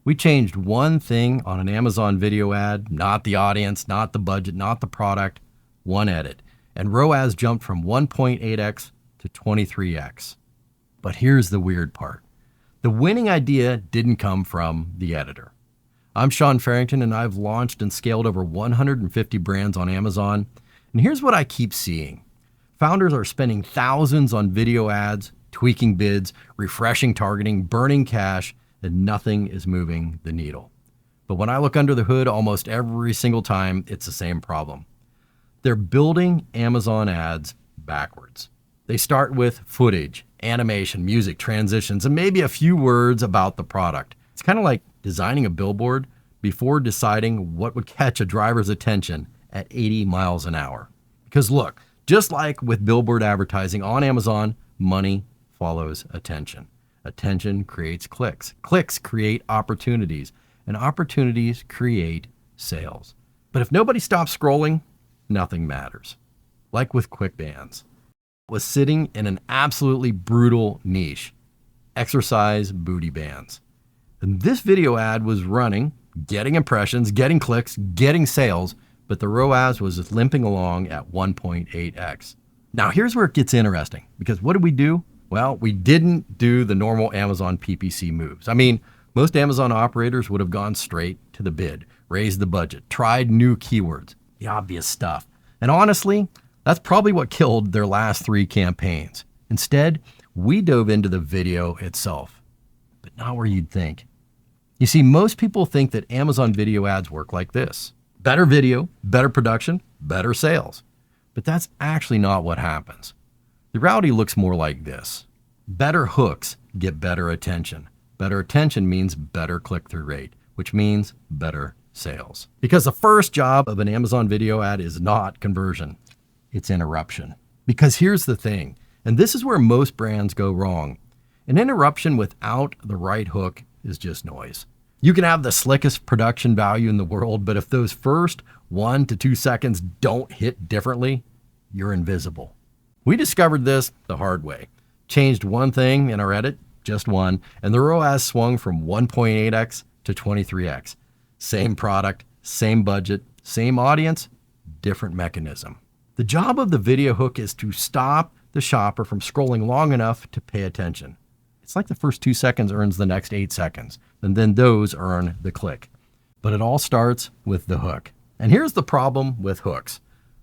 We changed one thing on an Amazon video ad, not the audience, not the budget, not the product, one edit. And ROAS jumped from 1.8x to 23x. But here's the weird part. The winning idea didn't come from the editor. I'm Sean Farrington, and I've launched and scaled over 150 brands on Amazon. And here's what I keep seeing. Founders are spending thousands on video ads, tweaking bids, refreshing targeting, burning cash, and nothing is moving the needle. But when I look under the hood, almost every single time, it's the same problem. They're building Amazon ads backwards. They start with footage, animation, music, transitions, and maybe a few words about the product. It's kind of like designing a billboard before deciding what would catch a driver's attention at 80 miles an hour. Because look, just like with billboard advertising on Amazon, money follows attention. Attention creates clicks. Clicks create opportunities, and opportunities create sales. But if nobody stops scrolling, nothing matters. Like with quick bands. Was sitting in an absolutely brutal niche, exercise booty bands. And this video ad was running, getting impressions, getting clicks, getting sales, but the ROAS was limping along at 1.8x. Now here's where it gets interesting, because what did we do? Well, we didn't do the normal Amazon PPC moves. I mean, most Amazon operators would have gone straight to the bid, raised the budget, tried new keywords, the obvious stuff. And honestly, that's probably what killed their last 3 campaigns. Instead, we dove into the video itself, but not where you'd think. You see, most people think that Amazon video ads work like this. Better video, better production, better sales. But that's actually not what happens. The reality looks more like this. Better hooks get better attention. Better attention means better click-through rate, which means better sales. Because the first job of an Amazon video ad is not conversion. It's interruption. Because here's the thing, and this is where most brands go wrong. An interruption without the right hook is just noise. You can have the slickest production value in the world, but if those first 1 to 2 seconds don't hit differently, you're invisible. We discovered this the hard way. Changed one thing in our edit, just one, and the ROAS swung from 1.8x to 23x. Same product, same budget, same audience, different mechanism. The job of the video hook is to stop the shopper from scrolling long enough to pay attention. It's like the first 2 seconds earns the next 8 seconds, and then those earn the click. But it all starts with the hook. And here's the problem with hooks.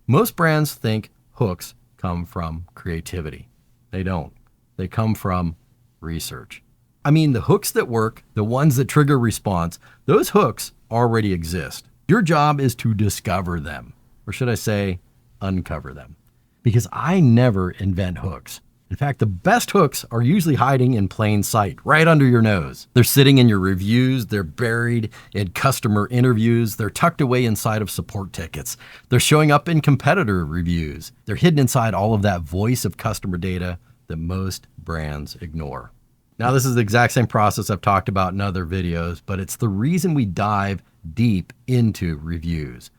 Most brands think hooks come from creativity. They don't. They come from research. I mean, the hooks that work, the ones that trigger response, those hooks already exist. Your job is to discover them, or should I say, uncover them. Because I never invent hooks. In fact, the best hooks are usually hiding in plain sight, right under your nose. They're sitting in your reviews, they're buried in customer interviews, they're tucked away inside of support tickets. They're showing up in competitor reviews. They're hidden inside all of that voice of customer data that most brands ignore. Now, this is the exact same process I've talked about in other videos, but it's the reason we dive deep into reviews.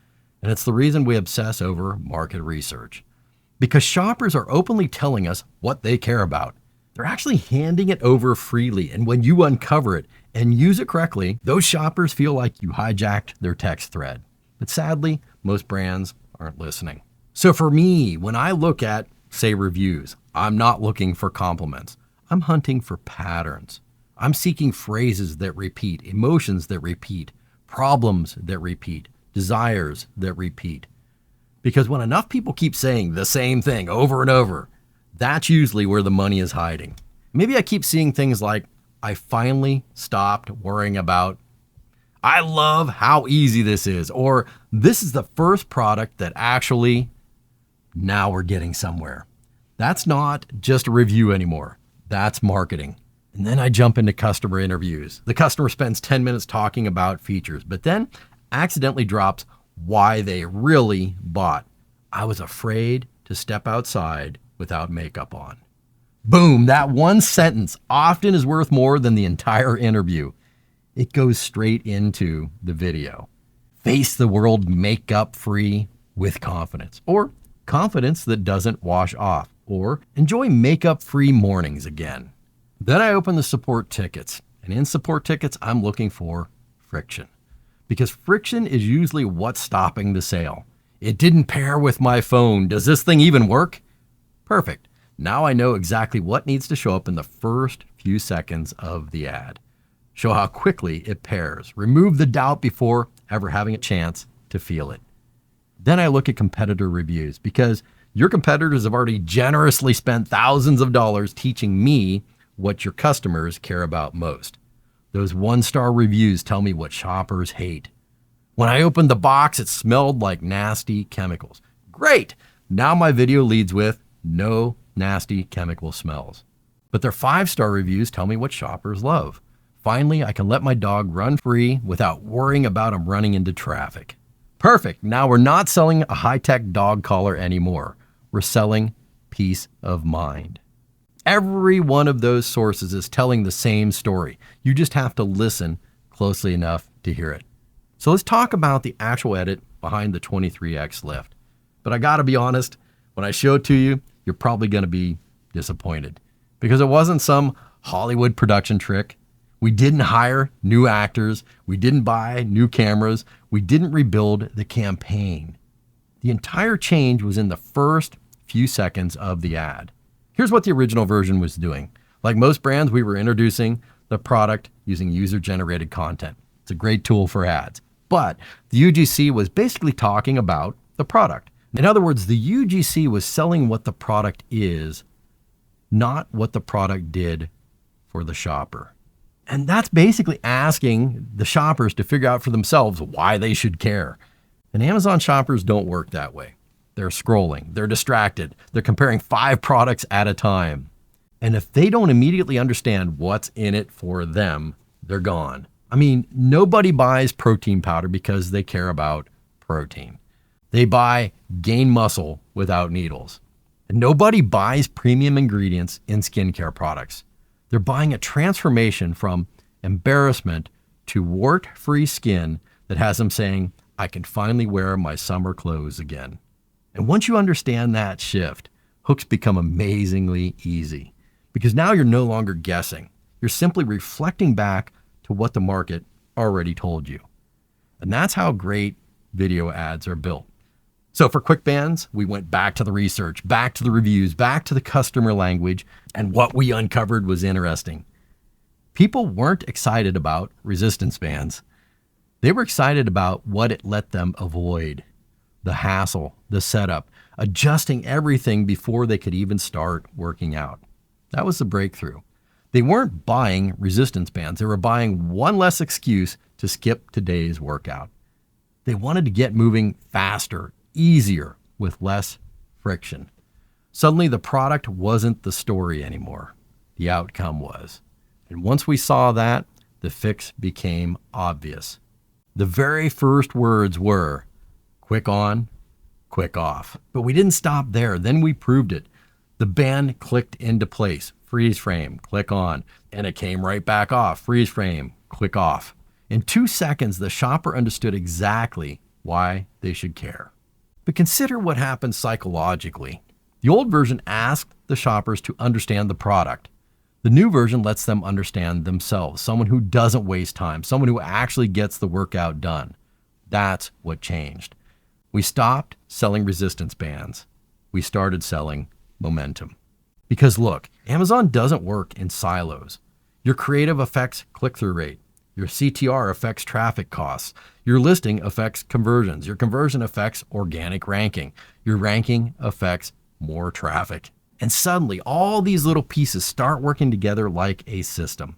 And it's the reason we obsess over market research. Because shoppers are openly telling us what they care about. They're actually handing it over freely. And when you uncover it and use it correctly, those shoppers feel like you hijacked their text thread. But sadly, most brands aren't listening. So for me, when I look at, say, reviews, I'm not looking for compliments. I'm hunting for patterns. I'm seeking phrases that repeat, emotions that repeat, problems that repeat, desires that repeat. Because when enough people keep saying the same thing over and over, that's usually where the money is hiding. Maybe I keep seeing things like, I finally stopped worrying about, I love how easy this is, or this is the first product that actually, now we're getting somewhere. That's not just a review anymore. That's marketing. And then I jump into customer interviews. The customer spends 10 minutes talking about features, but then accidentally drops why they really bought. I was afraid to step outside without makeup on. Boom, that one sentence often is worth more than the entire interview. It goes straight into the video. Face the world makeup free with confidence, or confidence that doesn't wash off, or enjoy makeup free mornings again. Then I open the support tickets. And in support tickets, I'm looking for friction. Because friction is usually what's stopping the sale. It didn't pair with my phone. Does this thing even work? Perfect. Now I know exactly what needs to show up in the first few seconds of the ad. Show how quickly it pairs. Remove the doubt before ever having a chance to feel it. Then I look at competitor reviews because your competitors have already generously spent thousands of dollars teaching me what your customers care about most. Those one-star reviews tell me what shoppers hate. When I opened the box, it smelled like nasty chemicals. Great! Now my video leads with no nasty chemical smells. But their 5-star reviews tell me what shoppers love. Finally, I can let my dog run free without worrying about him running into traffic. Perfect. Now we're not selling a high-tech dog collar anymore. We're selling peace of mind. Every one of those sources is telling the same story. You just have to listen closely enough to hear it. So let's talk about the actual edit behind the 23X lift. But I gotta be honest, when I show it to you, you're probably gonna be disappointed because it wasn't some Hollywood production trick. We didn't hire new actors. We didn't buy new cameras. We didn't rebuild the campaign. The entire change was in the first few seconds of the ad. Here's what the original version was doing. Like most brands, we were introducing the product using user-generated content. It's a great tool for ads. But the UGC was basically talking about the product. In other words, the UGC was selling what the product is, not what the product did for the shopper. And that's basically asking the shoppers to figure out for themselves why they should care. And Amazon shoppers don't work that way. They're scrolling, they're distracted, they're comparing 5 products at a time. And if they don't immediately understand what's in it for them, they're gone. I mean, nobody buys protein powder because they care about protein. They buy gain muscle without needles. And nobody buys premium ingredients in skincare products. They're buying a transformation from embarrassment to wart-free skin that has them saying, I can finally wear my summer clothes again. And once you understand that shift, hooks become amazingly easy because now you're no longer guessing. You're simply reflecting back to what the market already told you. And that's how great video ads are built. So for quick bands, we went back to the research, back to the reviews, back to the customer language, and what we uncovered was interesting. People weren't excited about resistance bands. They were excited about what it let them avoid. The hassle, the setup, adjusting everything before they could even start working out. That was the breakthrough. They weren't buying resistance bands. They were buying one less excuse to skip today's workout. They wanted to get moving faster, easier, with less friction. Suddenly, the product wasn't the story anymore. The outcome was. And once we saw that, the fix became obvious. The very first words were, quick on, quick off. But we didn't stop there. Then we proved it. The band clicked into place. Freeze frame, click on, and it came right back off. Freeze frame, click off. In 2 seconds, the shopper understood exactly why they should care. But consider what happened psychologically. The old version asked the shoppers to understand the product. The new version lets them understand themselves, someone who doesn't waste time, someone who actually gets the workout done. That's what changed. We stopped selling resistance bands. We started selling momentum. Because look, Amazon doesn't work in silos. Your creative affects click-through rate. Your CTR affects traffic costs. Your listing affects conversions. Your conversion affects organic ranking. Your ranking affects more traffic. And suddenly, all these little pieces start working together like a system.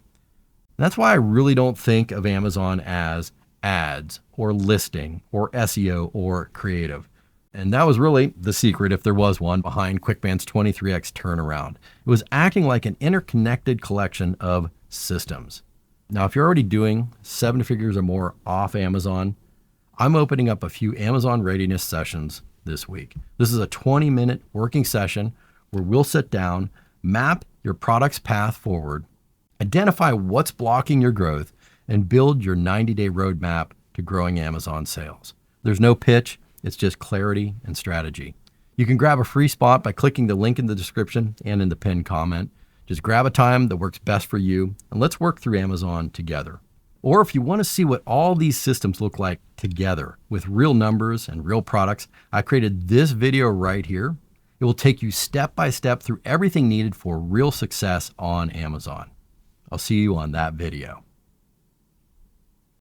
That's why I really don't think of Amazon as ads or listing or SEO or creative. And that was really the secret, if there was one, behind QuickBand's 23X turnaround. It was acting like an interconnected collection of systems. Now, if you're already doing 7 figures or more off Amazon, I'm opening up a few Amazon readiness sessions this week. This is a 20-minute working session where we'll sit down, map your product's path forward, identify what's blocking your growth, and build your 90-day roadmap to growing Amazon sales. There's no pitch, it's just clarity and strategy. You can grab a free spot by clicking the link in the description and in the pinned comment. Just grab a time that works best for you and let's work through Amazon together. Or if you want to see what all these systems look like together with real numbers and real products, I created this video right here. It will take you step by step through everything needed for real success on Amazon. I'll see you on that video.